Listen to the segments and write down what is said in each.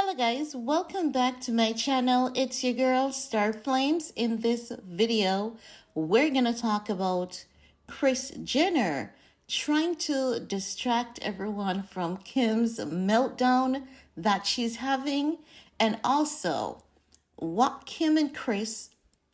Hello guys, welcome back to my channel. It's your girl Star Flames. In this video, we're gonna talk about Kris Jenner trying to distract everyone from Kim's meltdown that she's having, and also what Kim and Kris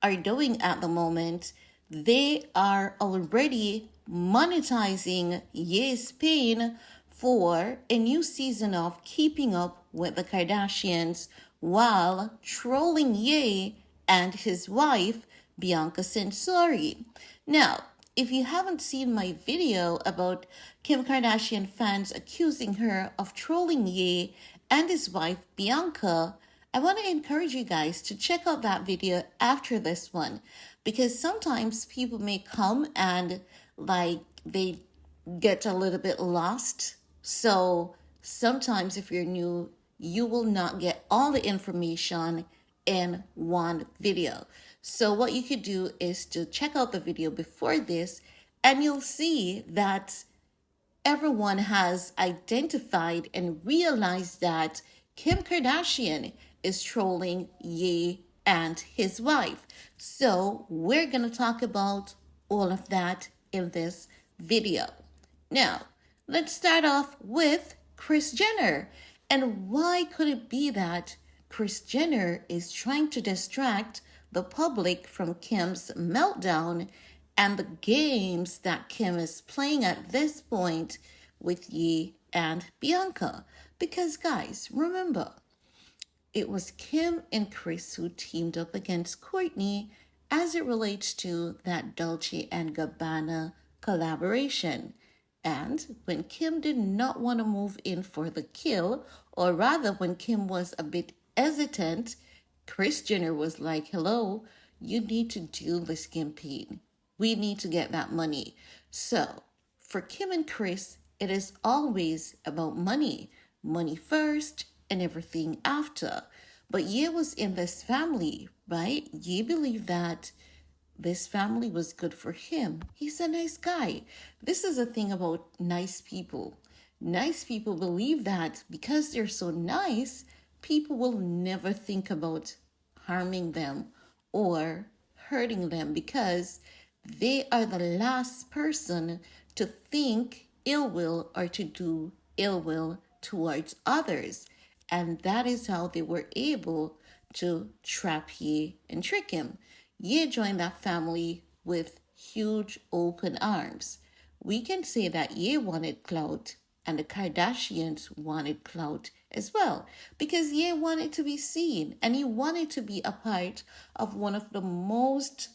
are doing at the moment. They are already monetizing Ye's pain for a new season of Keeping Up with the Kardashians while trolling Ye and his wife, Bianca Sensori. Now, if you haven't seen my video about Kim Kardashian fans accusing her of trolling Ye and his wife, Bianca, I want to encourage you guys to check out that video after this one, because sometimes people may come and they get a little bit lost. So sometimes if you're new, you will not get all the information in one video. So what you could do is to check out the video before this, and you'll see that everyone has identified and realized that Kim Kardashian is trolling Ye and his wife. So we're going to talk about all of that in this video. Now, let's start off with Kris Jenner. And why could it be that Kris Jenner is trying to distract the public from Kim's meltdown and the games that Kim is playing at this point with Ye and Bianca? Because guys, remember, it was Kim and Kris who teamed up against Kourtney as it relates to that Dolce and Gabbana collaboration. And when Kim did not want to move in for the kill, or rather when Kim was a bit hesitant, Kris Jenner was like, hello, you need to do this campaign. We need to get that money. So for Kim and Kris, it is always about money. Money first and everything after. But Ye was in this family, right? Ye believed that this family was good for him. He's a nice guy. This is a thing about nice people. Nice people believe that because they're so nice, people will never think about harming them or hurting them, because they are the last person to think ill will or to do ill will towards others. And that is how they were able to trap Ye and trick him. Ye joined that family with huge open arms. We can say that Ye wanted clout and the Kardashians wanted clout as well, because Ye wanted to be seen and he wanted to be a part of one of the most,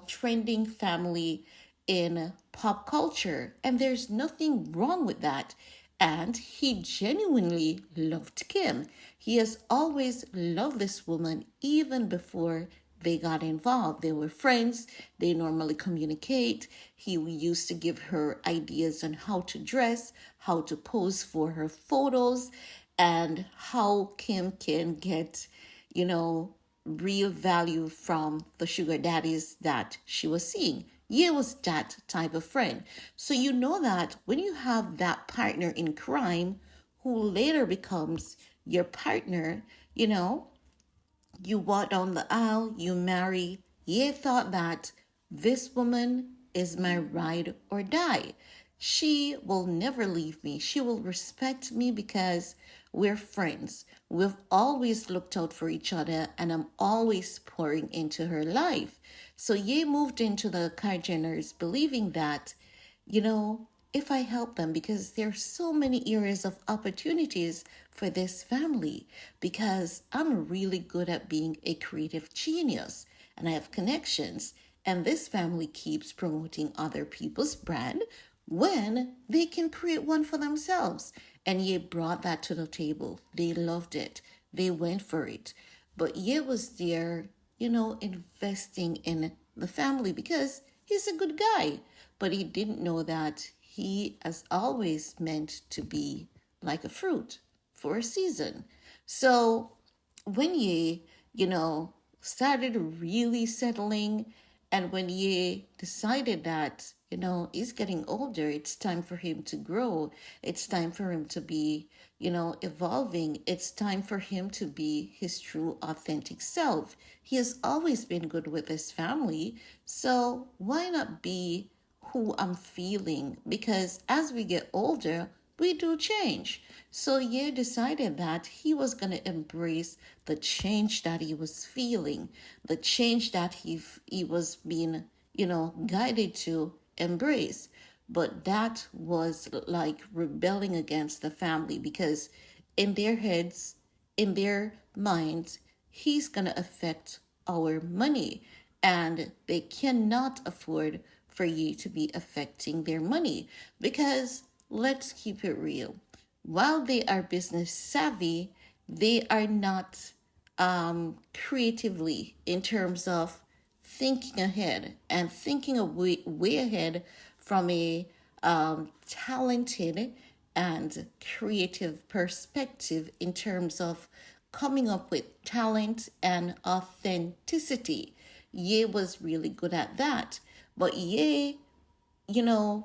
trending family in pop culture. And there's nothing wrong with that. And he genuinely loved Kim. He has always loved this woman even before they got involved. They were friends. They normally communicate. He used to give her ideas on how to dress, how to pose for her photos, and how Kim can get, real value from the sugar daddies that she was seeing. Ye was that type of friend. So you know that when you have that partner in crime who later becomes your partner, you walk down the aisle, you marry. Ye thought that this woman is my ride or die. She will never leave me. She will respect me because we're friends. We've always looked out for each other and I'm always pouring into her life. So Ye moved into the Kardashians believing that, if I help them, because there's so many areas of opportunities for this family, because I'm really good at being a creative genius and I have connections, and this family keeps promoting other people's brand when they can create one for themselves. And Ye brought that to the table. They loved it. They went for it. But Ye was there, investing in the family because he's a good guy. But he didn't know that he has always meant to be like a fruit for a season. So when Ye, started really settling And when Ye decided that, he's getting older, it's time for him to grow, it's time for him to be, evolving, it's time for him to be his true, authentic self. He has always been good with his family, so why not be who I'm feeling? Because as we get older, we do change. So Ye decided that he was going to embrace the change that he was feeling, the change that he was being, guided to embrace. But that was like rebelling against the family because in their heads, in their minds, he's going to affect our money and they cannot afford for you to be affecting their money because let's keep it real. While they are business savvy, they are not creatively in terms of thinking ahead and thinking a way ahead from a talented and creative perspective in terms of coming up with talent and authenticity. Ye was really good at that. But Ye,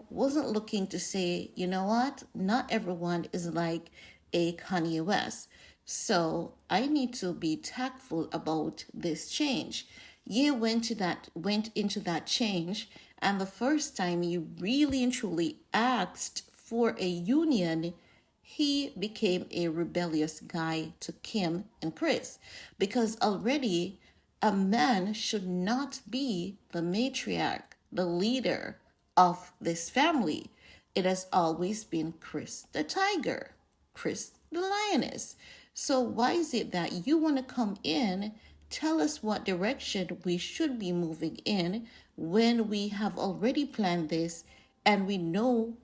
wasn't looking to say, you know what, not everyone is like a Kanye West. So I need to be tactful about this change. Ye went into that change, and the first time you really and truly asked for a union, he became a rebellious guy to Kim and Kris because already a man should not be the matriarch, the leader of this family. It has always been Kris the tiger, Kris the lioness. So why is it that you want to come in, tell us what direction we should be moving in when we have already planned this and we know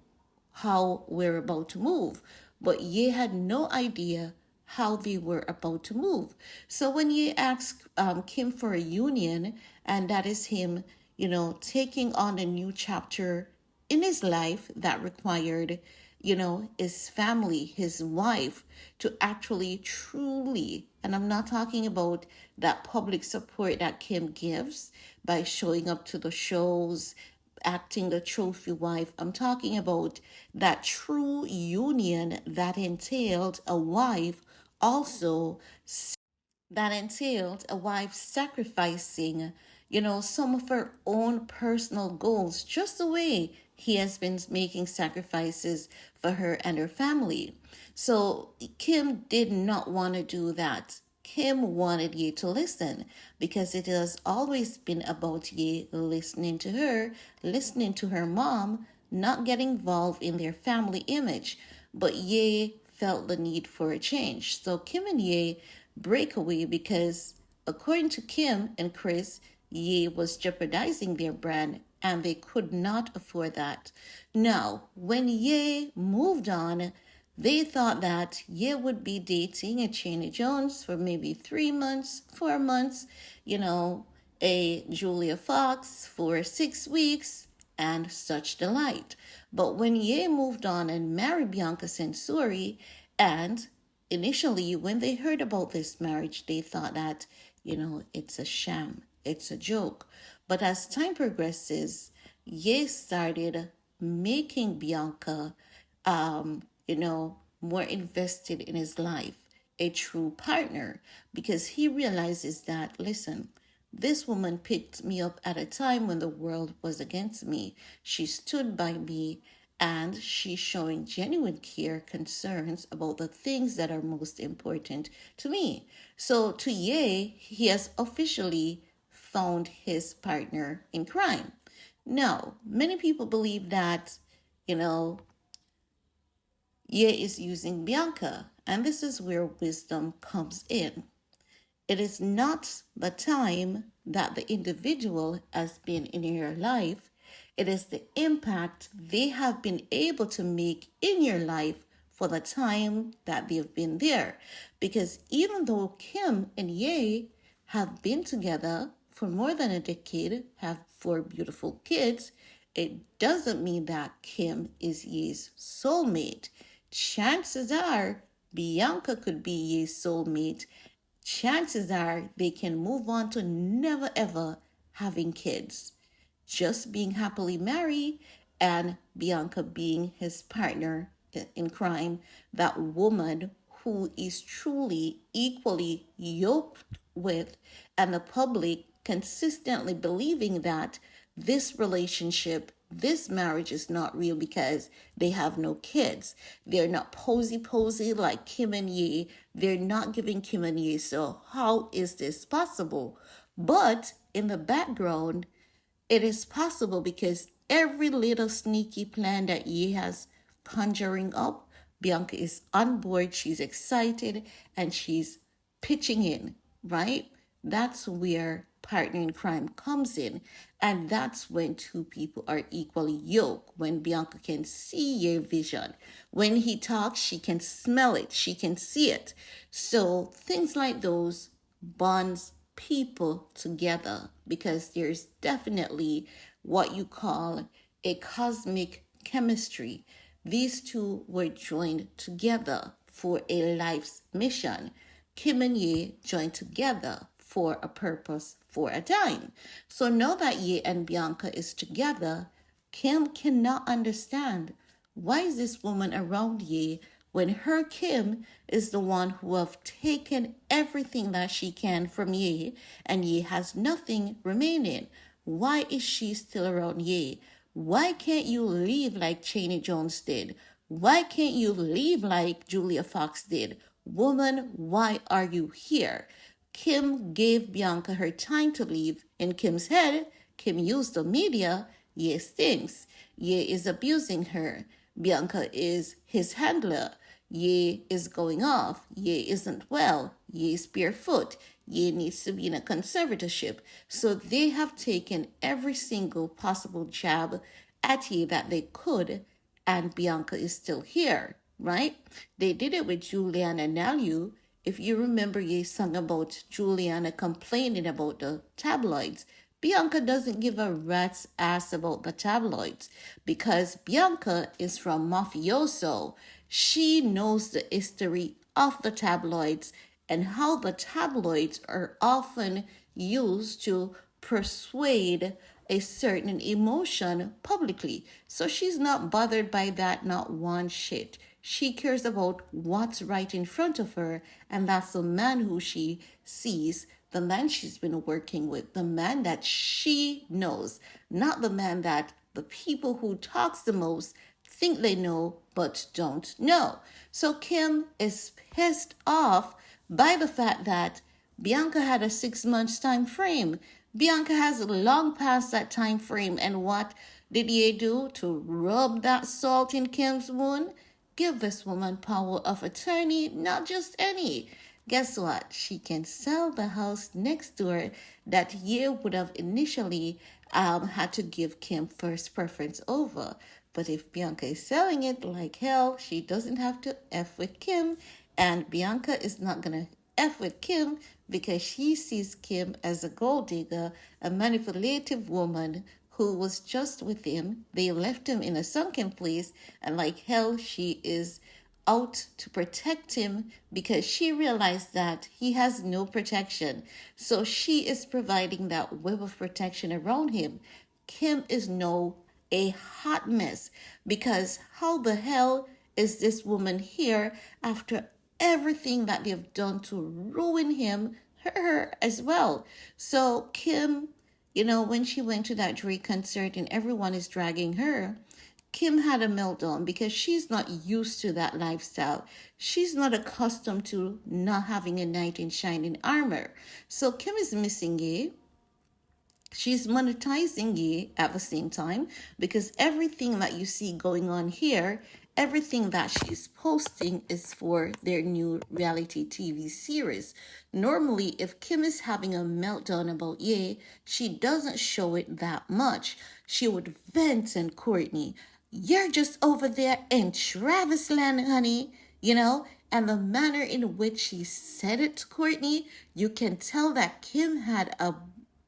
how we're about to move. But Ye had no idea how they were about to move. So when Ye asked Kim for a union, and that is him, taking on a new chapter in his life that required, his family, his wife to actually truly, and I'm not talking about that public support that Kim gives by showing up to the shows, acting the trophy wife. I'm talking about that true union that entailed a wife also that entailed a wife sacrificing, some of her own personal goals, just the way he has been making sacrifices for her and her family. So Kim did not want to do that. Kim wanted Ye to listen because it has always been about Ye listening to her, listening to her mom, not getting involved in their family image. But Ye felt the need for a change. So Kim and Ye break away because, according to Kim and Kris, Ye was jeopardizing their brand and they could not afford that. Now, when Ye moved on, they thought that Ye would be dating a Cheney Jones for maybe 3 months, 4 months, a Julia Fox for 6 weeks, and such delight. But when Ye moved on and married Bianca Sensori, and initially when they heard about this marriage, they thought that, it's a sham, it's a joke. But as time progresses, Ye started making Bianca more invested in his life, a true partner, because he realizes that, listen, this woman picked me up at a time when the world was against me. She stood by me and she's showing genuine care, concerns about the things that are most important to me. So to Ye, he has officially found his partner in crime. Now, many people believe that, you know, Ye is using Bianca, and this is where wisdom comes in. It is not the time that the individual has been in your life, it is the impact they have been able to make in your life for the time that they've been there. Because even though Kim and Ye have been together for more than a decade, have 4 beautiful kids, it doesn't mean that Kim is Ye's soulmate. Chances are Bianca could be Ye's soulmate. Chances are they can move on to never ever having kids. just being happily married and Bianca being his partner in crime, that woman who is truly equally yoked with, and the public consistently believing that this relationship, this marriage is not real because they have no kids. They're not posy like Kim and Ye. They're not giving Kim and Ye. So how is this possible? But in the background, it is possible because every little sneaky plan that Ye has conjuring up, Bianca is on board, she's excited, and she's pitching in, right? That's where partner in crime comes in. And that's when two people are equally yoked, when Bianca can see your vision. When he talks, she can smell it, she can see it. So things like those bonds people together because there's definitely what you call a cosmic chemistry. These two were joined together for a life's mission. Kim and Ye joined together for a purpose for a time. So now that Ye and Bianca is together, Kim cannot understand why is this woman around Ye when her Kim is the one who have taken everything that she can from Ye and Ye has nothing remaining. Why is she still around Ye? Why can't you leave like Cheney Jones did? Why can't you leave like Julia Fox did? Woman, why are you here? Kim gave Bianca her time to leave. In Kim's head, Kim used the media. Ye stinks. Ye is abusing her. Bianca is his handler. Ye is going off. Ye isn't well. Ye is barefoot. Ye needs to be in a conservatorship. So they have taken every single possible jab at Ye that they could, and Bianca is still here, right? They did it with Juliana Nalu. If you remember, Ye sung about Juliana complaining about the tabloids. Bianca doesn't give a rat's ass about the tabloids because Bianca is from mafioso. She knows the history of the tabloids and how the tabloids are often used to persuade a certain emotion publicly. So she's not bothered by that, not one shit. She cares about what's right in front of her, and that's the man who she sees, the man she's been working with, the man that she knows, not the man that the people who talks the most think they know but don't know. So Kim is pissed off by the fact that Bianca had a 6 months time frame. Bianca has long past that time frame, and what did Ye do to rub that salt in Kim's wound? Give this woman power of attorney, not just any. Guess what? She can sell the house next door that Ye would have initially had to give Kim first preference over. But if Bianca is selling it like hell, she doesn't have to F with Kim. And Bianca is not going to F with Kim because she sees Kim as a gold digger, a manipulative woman who was just with him. They left him in a sunken place, and like hell, she is out to protect him because she realized that he has no protection. So she is providing that web of protection around him. Kim is now a hot mess because how the hell is this woman here after everything that they've done to ruin him, her as well? So Kim, when she went to that Drake concert and everyone is dragging her, Kim had a meltdown because she's not used to that lifestyle. She's not accustomed to not having a knight in shining armor. So Kim is missing Ye. She's monetizing Ye at the same time because everything that you see going on here, everything that she's posting is for their new reality TV series. Normally, if Kim is having a meltdown about Ye, she doesn't show it that much. She would vent and Courtney, you're just over there in Travis land, honey, and the manner in which she said it to Courtney, you can tell that Kim had a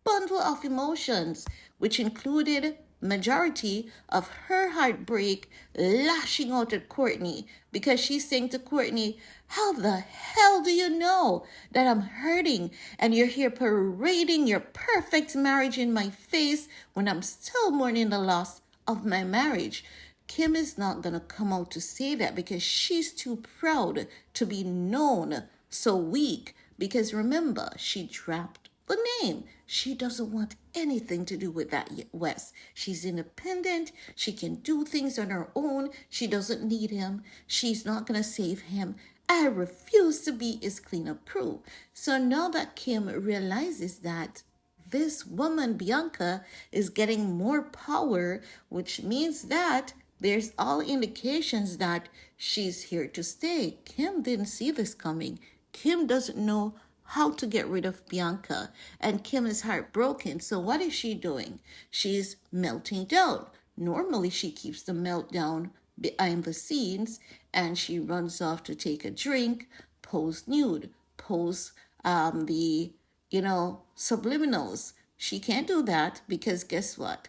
bundle of emotions, which included majority of her heartbreak lashing out at Courtney because she's saying to Courtney, how the hell do you know that I'm hurting and you're here parading your perfect marriage in my face when I'm still mourning the loss of my marriage? Kim is not going to come out to say that because she's too proud to be known so weak. Because remember, she dropped the name. She doesn't want anything to do with that West. She's independent. She can do things on her own. She doesn't need him. She's not going to save him. I refuse to be his cleanup crew. So now that Kim realizes that this woman, Bianca, is getting more power, which means that there's all indications that she's here to stay. Kim didn't see this coming. Kim doesn't know how to get rid of Bianca, and Kim is heartbroken. So what is she doing? She's melting down. Normally, she keeps the meltdown behind the scenes, and she runs off to take a drink, pose nude, pose the subliminals. She can't do that because guess what?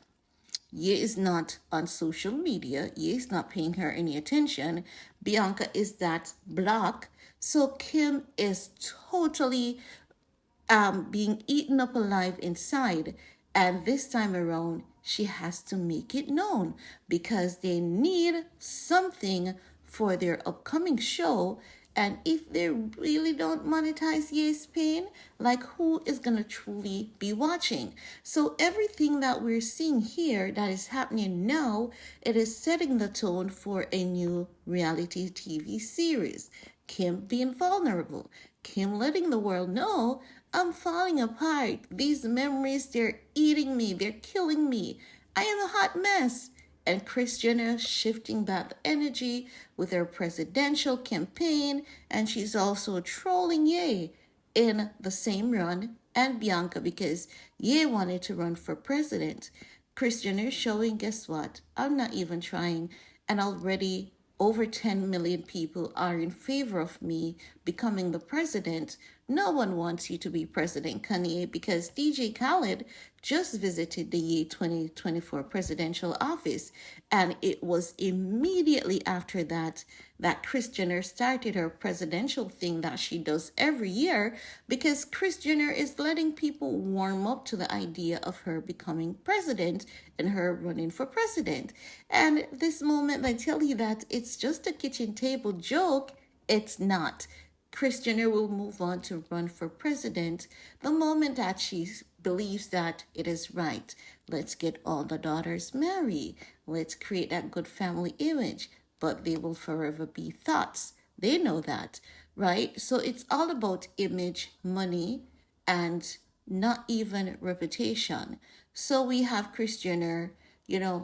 Ye is not on social media. Ye is not paying her any attention. Bianca is that block. So Kim is totally being eaten up alive inside. And this time around, she has to make it known because they need something for their upcoming show. And if they really don't monetize Ye's pain, like who is going to truly be watching? So everything that we're seeing here that is happening now, it is setting the tone for a new reality TV series. Kim being vulnerable. Kim letting the world know, I'm falling apart. These memories, they're eating me. They're killing me. I am a hot mess. And Kris Jenner shifting back the energy with her presidential campaign. And she's also trolling Ye in the same run and Bianca because Ye wanted to run for president. Kris Jenner showing, guess what? I'm not even trying. And already over 10 million people are in favor of me becoming the president. No one wants you to be President Kanye because DJ Khaled just visited the Ye 2024 presidential office. And it was immediately after that Kris Jenner started her presidential thing that she does every year because Kris Jenner is letting people warm up to the idea of her becoming president and her running for president. And this moment, I tell you that it's just a kitchen table joke. It's not. Kris Jenner will move on to run for president the moment that she believes that it is right. Let's get all the daughters married. Let's create that good family image. But they will forever be thoughts. They know that, right? So it's all about image, money, and not even reputation. So we have Kris Jenner,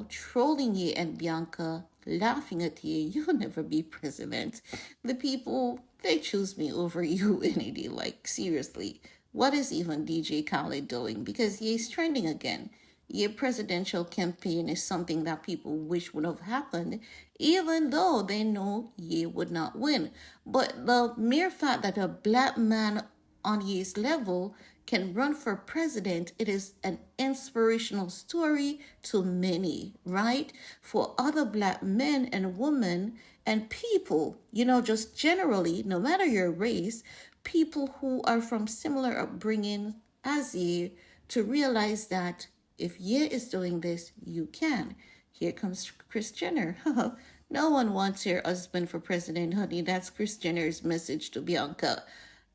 trolling Ye and Bianca, laughing at Ye. You'll never be president. The people, they choose me over you any day. Like, seriously, what is even DJ Khaled doing? Because Ye's trending again. Ye presidential campaign is something that people wish would have happened, even though they know Ye would not win. But the mere fact that a black man on Ye's level can run for president, it is an inspirational story to many, right? For other black men and women and people, just generally, no matter your race, people who are from similar upbringing as Ye, to realize that if Ye is doing this, you can. Here comes Kris Jenner. No one wants your husband for president, honey. That's Kris Jenner's message to Bianca.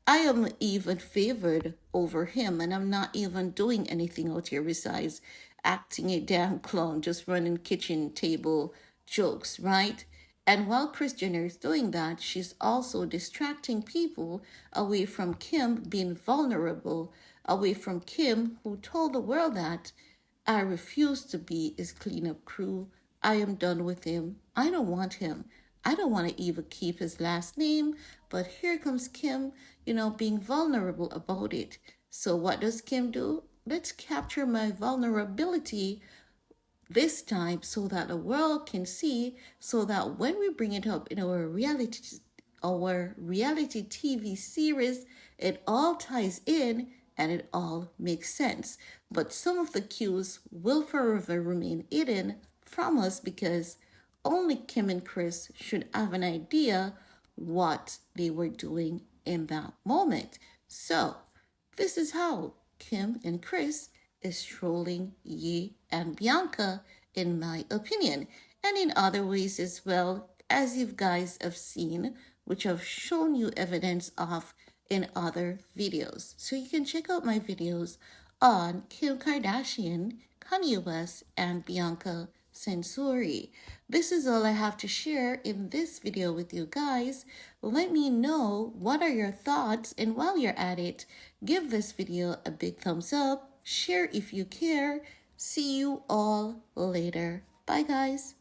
I am even favored over him, and I'm not even doing anything out here besides acting a damn clown, just running kitchen table jokes, right? And while Kris Jenner is doing that, she's also distracting people away from Kim being vulnerable, away from Kim, who told the world that I refuse to be his cleanup crew. I am done with him. I don't want him. I don't want to even keep his last name, but here comes Kim, being vulnerable about it. So what does Kim do? Let's capture my vulnerability this time so that the world can see, so that when we bring it up in our reality TV series, it all ties in and it all makes sense. But some of the cues will forever remain hidden from us because only Kim and Kris should have an idea what they were doing in that moment. So, this is how Kim and Kris is trolling Yi and Bianca, in my opinion, and in other ways as well, as you guys have seen, which I've shown you evidence of in other videos. So you can check out my videos on Kim Kardashian, Kanye West, and Bianca Censori. This is all I have to share in this video with you guys. Let me know what are your thoughts, and while you're at it, give this video a big thumbs up, share if you care. See you all later. Bye guys.